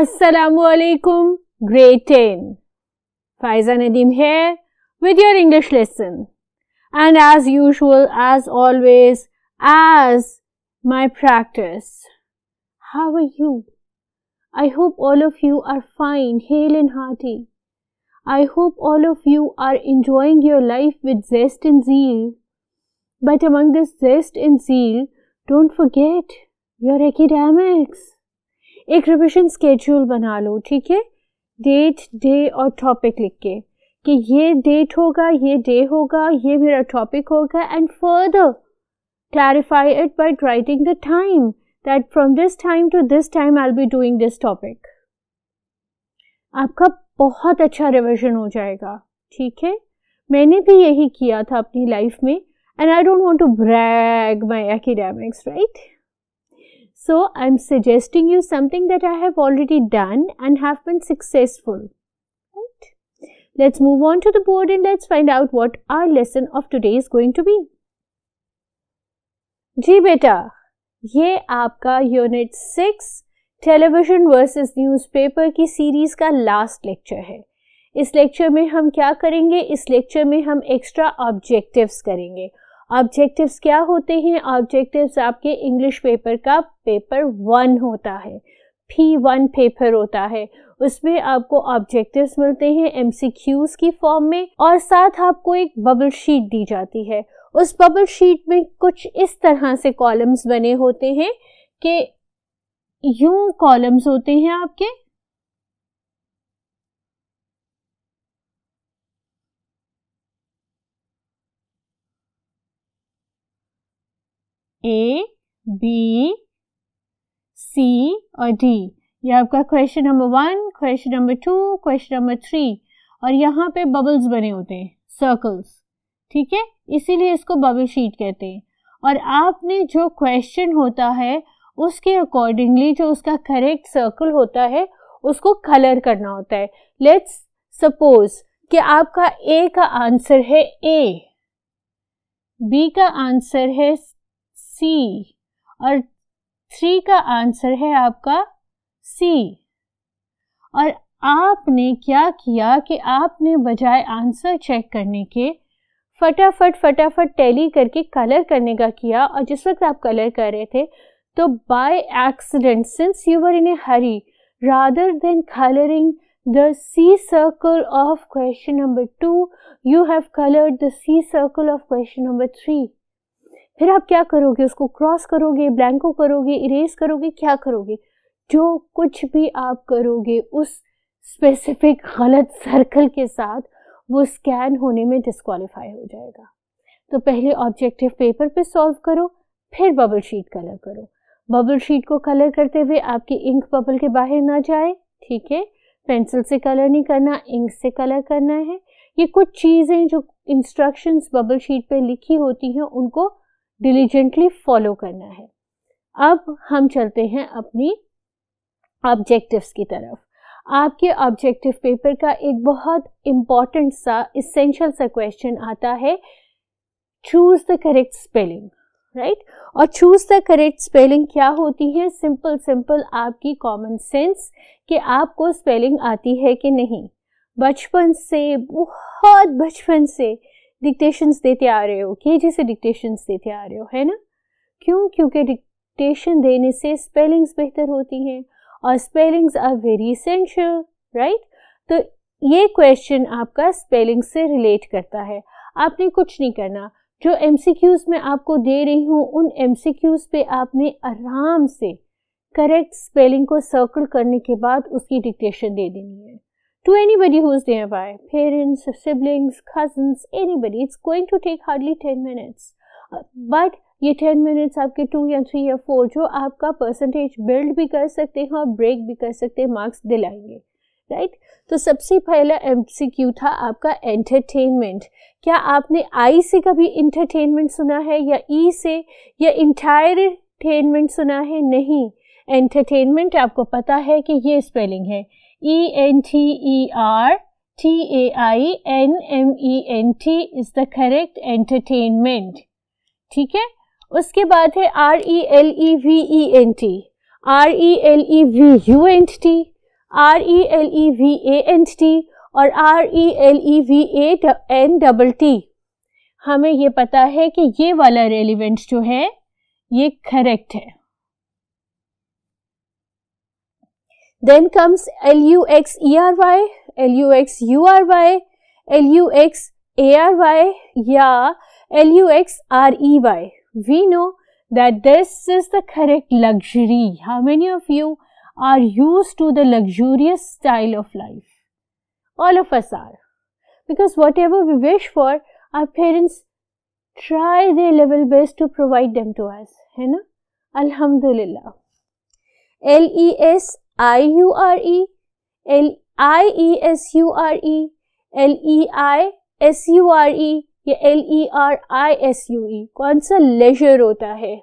Assalamualaikum, grade 10. Faiza Nadeem here with your English lesson. And as usual, as always, as my practice, how are you? I hope all of you are fine, hale and hearty. I hope all of you are enjoying your life with zest and zeal. But among this zest and zeal, don't forget your academics. एक revision schedule बना लो, ठीक है? Date, day और topic लिख के कि ये date होगा, ये डे होगा, ये मेरा टॉपिक होगा, and further clarify it by writing the time that from this time to this time I will be doing this topic. आपका बहुत अच्छा रिविजन हो जाएगा, ठीक है? मैंने भी यही किया था अपनी लाइफ में, and I don't want to brag my academics, right? So I'm suggesting you something that I have already done and have been successful. Right? Let's move on to the board and let's find out what our lesson of today is going to be. जी बेटा, ये आपका unit 6 television versus newspaper की series का last lecture है. इस lecture में हम क्या करेंगे? इस लेक्चर में हम एक्स्ट्रा ऑब्जेक्टिव्स करेंगे. ऑब्जेक्टिव्स क्या होते हैं? ऑब्जेक्टिव्स आपके इंग्लिश पेपर का पेपर 1 होता है, P1 पेपर होता है. उसमें आपको ऑब्जेक्टिव्स मिलते हैं MCQs की फॉर्म में, और साथ आपको एक बबल शीट दी जाती है. उस बबल शीट में कुछ इस तरह से कॉलम्स बने होते हैं कि यूं कॉलम्स होते हैं आपके, A, B, C और D. ये आपका question number 1, question number 2, question number 3, और यहाँ पे बबल्स बने होते हैं, सर्कल्स, ठीक है? इसीलिए इसको बबल शीट कहते हैं. और आपने जो क्वेश्चन होता है उसके अकॉर्डिंगली जो उसका करेक्ट सर्कल होता है उसको कलर करना होता है. लेट्स सपोज कि आपका A का आंसर है A, B का आंसर है C और 3 का आंसर है आपका C. और आपने क्या किया कि आपने बजाय आंसर चेक करने के फटाफट टैली करके कलर करने का किया. और जिस वक्त आप कलर कर रहे थे तो by accident, since you were in A Hari, rather than colouring the C circle of question number 2, you have colored the C circle of question number 3. फिर आप क्या करोगे? उसको क्रॉस करोगे, ब्लैंको करोगे, इरेज करोगे, क्या करोगे? जो कुछ भी आप करोगे उस स्पेसिफिक गलत सर्कल के साथ वो स्कैन होने में डिस्क्वालीफाई हो जाएगा. तो पहले ऑब्जेक्टिव पेपर पे सॉल्व करो, फिर बबल शीट कलर करो. बबल शीट को कलर करते हुए आपकी इंक बबल के बाहर ना जाए, ठीक है? पेंसिल से कलर नहीं करना, इंक से कलर करना है. ये कुछ चीज़ें जो इंस्ट्रक्शंस बबल शीट पे लिखी होती हैं उनको डिलीजेंटली फॉलो करना है. अब हम चलते हैं अपनी ऑब्जेक्टिव्स की तरफ. आपके ऑब्जेक्टिव पेपर का एक बहुत इम्पॉर्टेंट सा इसेंशियल सा क्वेश्चन आता है, choose the correct spelling, right? और चूज द करेक्ट स्पेलिंग क्या होती है? सिंपल आपकी कॉमन सेंस कि आपको स्पेलिंग आती है कि नहीं. बचपन से, बहुत बचपन से डिक्टेशंस देते आ रहे हो, केजी से डिक्टेशंस देते आ रहे हो, है ना? क्यों? क्योंकि डिक्टेशन देने से स्पेलिंग्स बेहतर होती हैं और spellings are very essential, right? तो ये क्वेश्चन आपका स्पेलिंग से रिलेट करता है. आपने कुछ नहीं करना, जो MCQs मैं आपको दे रही हूँ उन MCQs पे आपने आराम से करेक्ट स्पेलिंग को सर्कल करने के बाद उसकी डिक्टेशन दे देनी है. To anybody who is nearby, parents, siblings, cousins, anybody, it's going to take hardly 10 minutes. But ये 10 minutes आपके 2 या 3 या 4 जो आपका परसेंटेज बिल्ड भी कर सकते हैं और ब्रेक भी कर सकते हैं, मार्क्स दिलाएंगे, राइट? तो सबसे पहला MCQ था आपका एंटरटेनमेंट. क्या आपने I से कभी इंटरटेनमेंट सुना है, या E से, या इंटायरटेनमेंट सुना है? नहीं. एंटरटेनमेंट आपको पता है कि ये स्पेलिंग है ENTERTAINMENT is the correct entertainment, ठीक है? उसके बाद है RELEVENT, RELEVUNT, RELEVANT और RELEVANT, हमें ये पता है कि ये वाला रेलिवेंट जो है ये करेक्ट है. Then comes LUXERY, LUXURY, LUXARY या LUXREY. We know that this is the correct luxury. How many of you are used to the luxurious style of life? All of us are. Because whatever we wish for, our parents try their level best to provide them to us. है ना? Alhamdulillah. LESIURE, LIESURE, LEISURE या LERISUE. कौन सा laser होता है?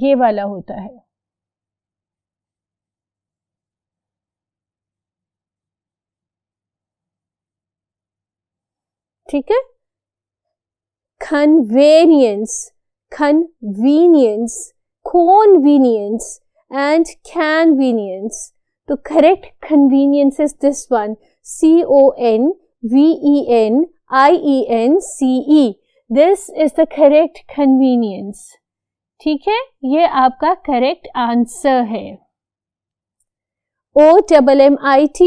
ये वाला होता है. ठीक है. Convenience, convenience, convenience and convenience. तो correct convenience is this one, CONVENIENCE. This is the correct convenience. ठीक है, ये आपका correct answer है. OMMIT,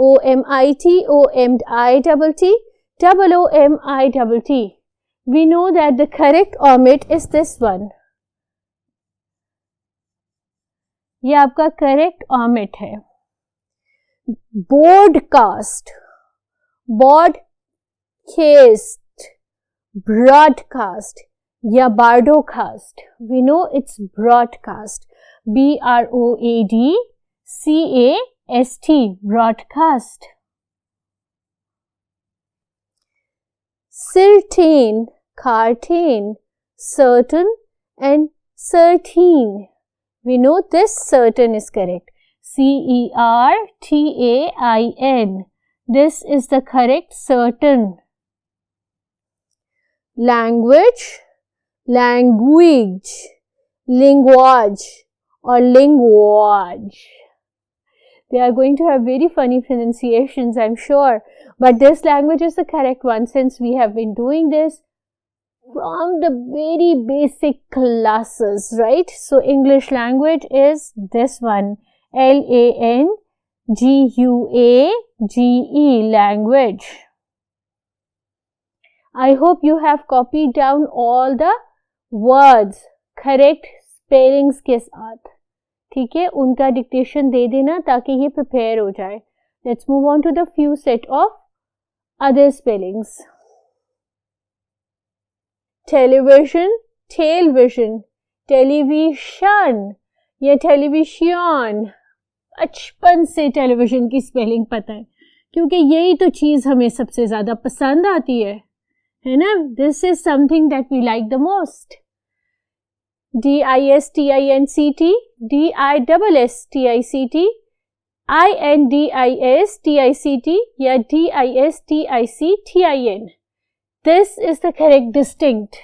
OMIT, OMITT, OOMITT. We know that the correct omit is this one. ये आपका correct omit है. Broadcast, broadcast, broadcast या bardocast. We know it's broadcast. BROADCAST, broadcast. Certain, certain, certain and certain. We know this certain is correct. CERTAIN. This is the correct certain. Language, language, linguage or linguage. They are going to have very funny pronunciations, I'm sure. But this language is the correct one since we have been doing this from the very basic classes, right? So English language is this one, LANGUAGE, language. I hope you have copied down all the words, correct spellings के साथ. ठीक है, उनका dictation दे देना ताकि ये prepare हो जाए. Let's move on to the few set of other spellings. Television, television, television या television. बचपन से टेलीविजन की स्पेलिंग पता है क्योंकि यही तो चीज़ हमें सबसे ज़्यादा पसंद आती है ना. This is something that we like the most. DISTINCT, DISSTICT, INDISTICT या DISTICTIN. This is the correct distinct.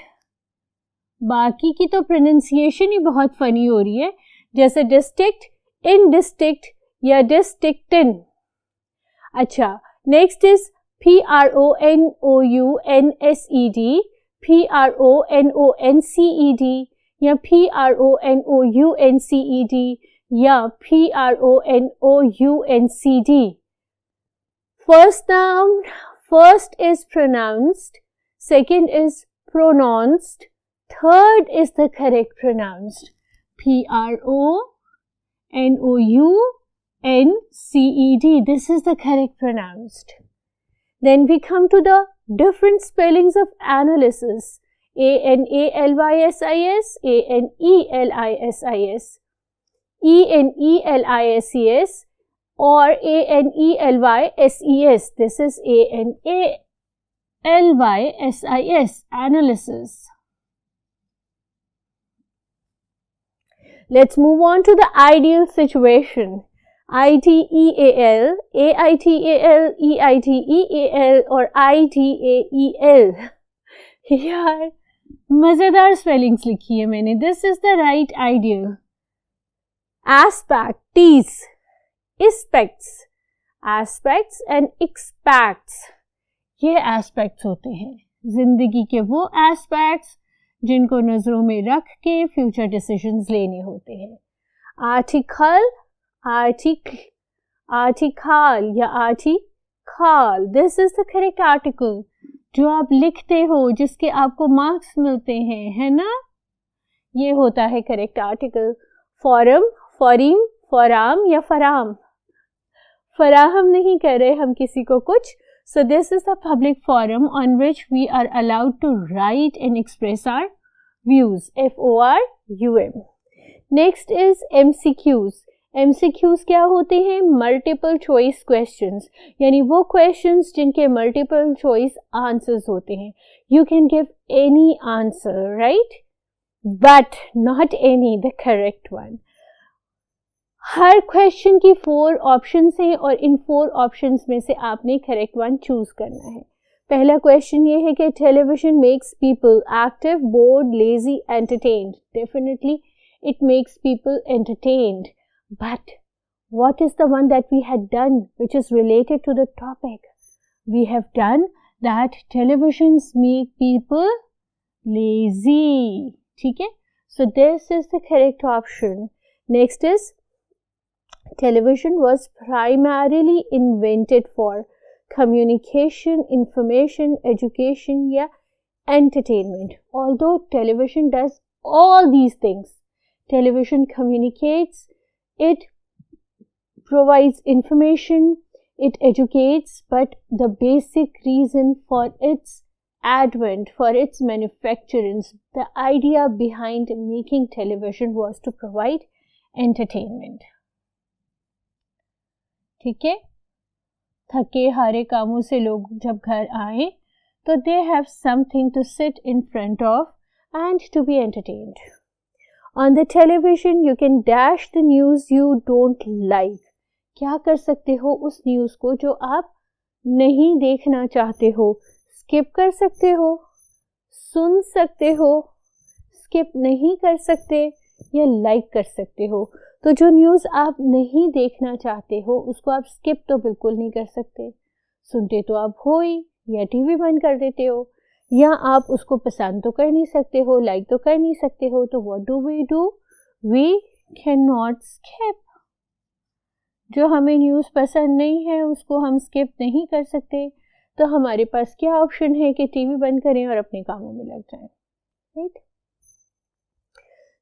बाकी की तो प्रोनाउंसिएशन ही बहुत फनी हो रही है, जैसे डिस्ट्रिक्ट, इनडिस्ट्रिक्ट या डिस्ट्रिक्टिन. अच्छा, नेक्स्ट इज PRONOUNSED, PRONONCED या PRONOUNCED या PRONOUNCD. First noun, first is pronounced, second is pronounced, third is the correct pronounced. PRONOUNCED. This is the correct pronounced. Then we come to the different spellings of analysis. ANALYSIS, ANELISIS, ENELISES or ANELYSES. This is ANALYSIS, analysis. Let's move on to the ideal situation. IDEAL, AITAL, EIDEAL or IDAEL. यार मजेदार spellings लिखी है मैंने. This is the right ideal. Aspect, टीज, aspects, aspects and expects, ये aspects होते हैं जिंदगी के, वो एस्पेक्ट्स जिनको नजरों में रख के फ्यूचर डिसीजंस लेने होते हैं। आर्टिकल, आर्टिकल या article, this is the correct article जो आप लिखते हो, जिसके आपको मार्क्स मिलते हैं, है ना, ये होता है करेक्ट आर्टिकल। फॉरम, फॉरीम, फॉराम या फराम, फराहम नहीं कर रहे हम किसी को कुछ। So this is the public forum on which we are allowed to write and express our views. FORUM. Next is MCQs. MCQs क्या होते हैं? Multiple choice questions. यानी वो questions जिनके multiple choice answers होते हैं. You can give any answer, right? But not any, the correct one. Her question की 4 options हैं और इन 4 ऑप्शंस में से आपने करेक्ट वन चूज करना है। पहला क्वेश्चन ये है कि television makes people active, board, lazy, entertained. Definitely it makes people entertained, but what is the one that we had done which is related to the topic? We have done that televisions make people lazy. ठीक है, so this is the correct option. Next is television was primarily invented for communication, information, education या entertainment. Although television does all these things, television communicates, it provides information, it educates, but the basic reason for its advent, for its manufacturance, the idea behind making television was to provide entertainment. ठीक है, थके हारे कामों से लोग जब घर आए तो they have something to sit in front of and to be entertained. On the television you can dash the news you don't like. क्या कर सकते हो उस न्यूज़ को जो आप नहीं देखना चाहते हो? स्किप कर सकते हो, सुन सकते हो, स्किप नहीं कर सकते या लाइक कर सकते हो. तो जो न्यूज़ आप नहीं देखना चाहते हो उसको आप स्किप तो बिल्कुल नहीं कर सकते. सुनते तो आप हो ही, या टीवी बंद कर देते हो, या आप उसको पसंद तो कर नहीं सकते हो, लाइक तो कर नहीं सकते हो. तो what do? We can not skip. जो हमें न्यूज़ पसंद नहीं है उसको हम स्किप नहीं कर सकते. तो हमारे पास क्या ऑप्शन है कि टीवी बंद करें और अपने कामों में लग जाएं. Right,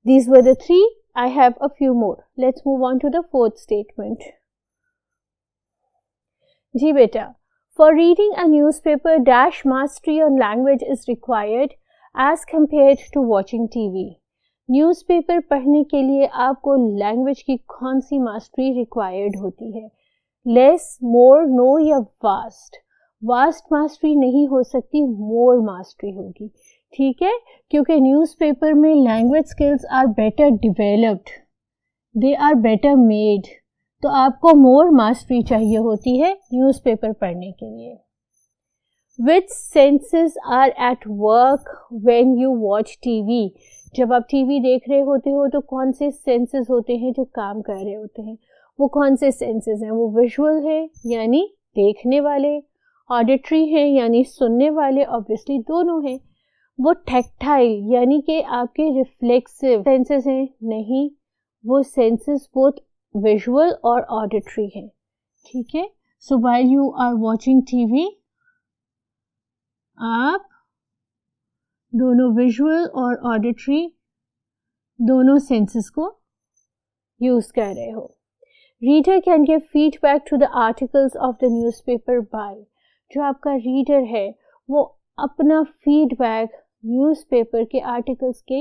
these were the 3. I have a few more. Let's move on to the 4th statement. जी बेटा, for reading a newspaper, dash mastery on language is required as compared to watching TV. Newspaper पढ़ने के लिए आपको language की कौन सी mastery required होती है? Less, मोर, no या वास्ट? वास्ट मास्टरी नहीं हो सकती, मोर मास्टरी होगी. ठीक है, क्योंकि न्यूज़पेपर में language skills are better developed, they are better made. तो आपको मोर मास्टरी चाहिए होती है न्यूज़पेपर पढ़ने के लिए. Which senses are at work when you watch TV? जब आप टीवी देख रहे होते हो तो कौन से सेंसेस होते हैं जो काम कर रहे होते हैं? वो कौन से सेंसेस हैं? वो विजुअल है यानी देखने वाले, ऑडिटरी है यानी सुनने वाले, ऑब्वियसली दोनों हैं. वो टैक्टाइल यानी कि आपके रिफ्लेक्सिव सेंसेस हैं? नहीं, वो सेंसेस बोथ विजुअल और ऑडिटरी हैं. ठीक है, so while you are watching TV आप दोनों विजुअल और ऑडिटरी दोनों सेंसेस को यूज कर रहे हो. Reader can give feedback to the articles of the newspaper by. जो आपका रीडर है वो अपना फीडबैक न्यूज़पेपर के आर्टिकल्स के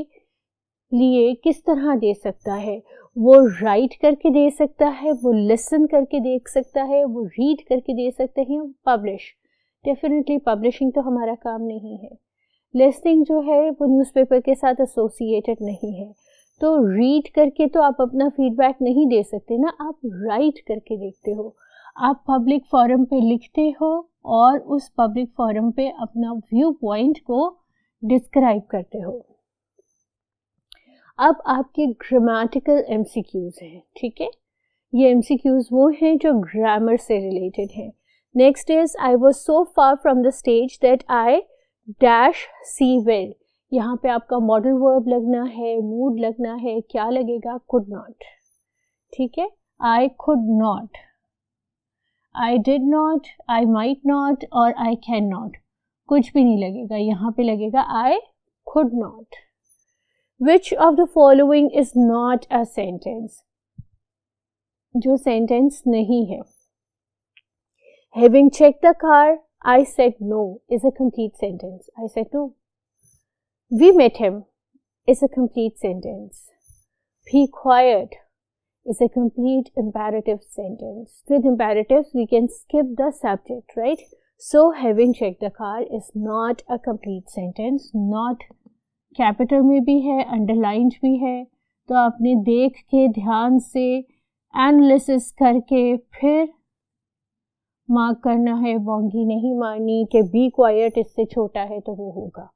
लिए किस तरह दे सकता है? वो राइट करके दे सकता है, वो लिसन करके देख सकता है, वो रीड करके दे सकते हैं, पब्लिश. डेफिनेटली पब्लिशिंग तो हमारा काम नहीं है. लिसनिंग जो है वो न्यूज़पेपर के साथ एसोसिएटेड नहीं है. तो रीड करके तो आप अपना फीडबैक नहीं दे सकते ना, आप राइट करके देखते हो. आप पब्लिक फोरम पे लिखते हो और उस पब्लिक फोरम पे अपना व्यू पॉइंट को डिस्क्राइब करते हो. अब आपके ग्रामेटिकल एमसीक्यूज हैं. ठीक है, ये MCQs वो हैं जो ग्रामर से रिलेटेड हैं. Next is I was so far from the stage that I dash see well. यहाँ पे आपका मॉडल वर्ब लगना है, मूड लगना है, क्या लगेगा? Could not. ठीक है, आई could not, I did not, I might not और आई कैन नॉट, कुछ भी नहीं लगेगा. यहाँ पे लगेगा I could not. Which of the following is not a sentence? जो सेंटेंस नहीं है. Having check the car, I said no is a complete sentence. I said no. We met him is a complete sentence. Be quiet is a complete imperative sentence. With imperatives, we can skip the subject, right? So, having checked the car is not a complete sentence. Not capital में भी है, underlined भी है. तो आपने देख के ध्यान से एनालिसिस करके फिर मार्क करना है. बोंगी नहीं मारनी कि बी क्वाइट इससे छोटा है तो वो होगा.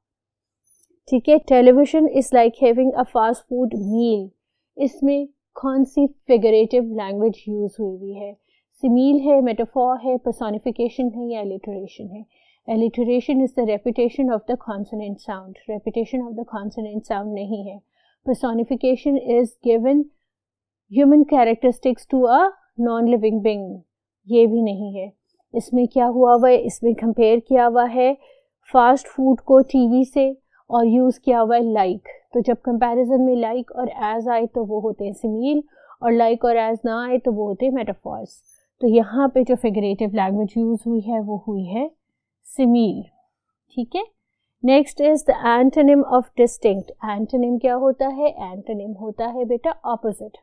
ठीक है. Television is like having a fast food meal. इसमें कौन सी फिगरेटिव लैंग्वेज यूज हुई है? सिमील है, मेटाफोर है, पर्सोनिफिकेशन है या एलिटरेशन है? Alliteration is the repetition of the consonant sound. Repetition of the consonant sound नहीं है. Personification is given human characteristics to a non living being. ये भी नहीं है. इसमें क्या हुआ हुआ है? इसमें कंपेयर किया हुआ है फास्ट फूड को टीवी से और यूज़ किया हुआ है लाइक. तो जब कंपैरिजन में लाइक और एज आए तो वो होते हैं सिमील, और लाइक और एज ना आए तो वो होते हैं मेटाफॉर्स. तो यहाँ पे जो फिगरेटिव लैंग्वेज यूज हुई है वो हुई है सिमील. ठीक है. Next is the antonym of distinct. Antonym क्या होता है? एंटोनिम होता है बेटा ऑपोजिट.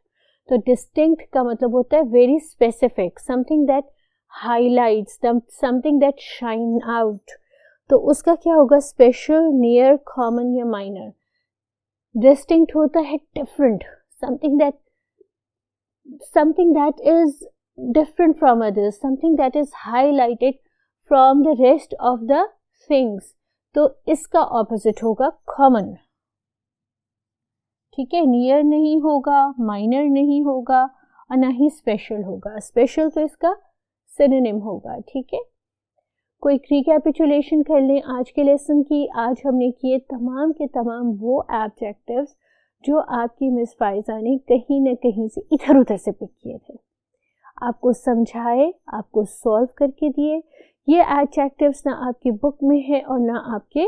तो डिस्टिंक्ट का मतलब होता है very specific, something that highlights, something that shine out. तो उसका क्या होगा? स्पेशल, नियर, कॉमन या माइनर. डिस्टिंक्ट होता है different, something that is different from others, something that is highlighted from the rest of the things. तो इसका opposite होगा कॉमन. ठीक है. नियर नहीं होगा, माइनर नहीं होगा और ना ही स्पेशल होगा. स्पेशल तो इसका सिनोनिम होगा. ठीक है. कोई रिकैपिचुलेशन कर लें आज के लेसन की. आज हमने किए तमाम के तमाम वो एडजेक्टिव्स जो आपकी मिस फाइजा ने कहीं ना कहीं से इधर उधर से पिक किए थे. आपको समझाए, आपको सॉल्व करके दिए. ये एडजेक्टिव्स ना आपकी बुक में है और ना आपके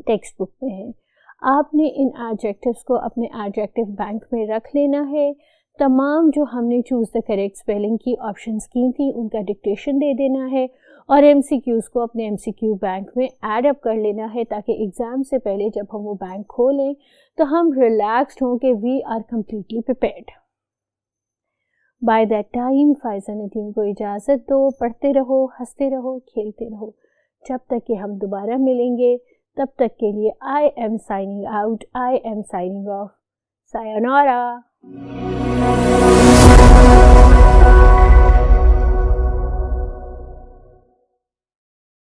टेक्स्ट बुक में है. आपने इन एडजेक्टिव्स को अपने एडजेक्टिव बैंक में रख लेना है. तमाम जो हमने चूज़ द करेक्ट स्पेलिंग की ऑप्शंस की थी उनका डिक्टेशन दे देना है और MCQs को अपने MCQ बैंक में ऐड अप कर लेना है, ताकि एग्ज़ाम से पहले जब हम वो बैंक खोलें तो हम रिलैक्स्ड हों कि we are completely prepared. By that time Faiza Nadeem को इजाज़त दो. पढ़ते रहो, हंसते रहो, खेलते रहो. जब तक कि हम दोबारा मिलेंगे तब तक के लिए I am signing out, I am signing off. Sayonara.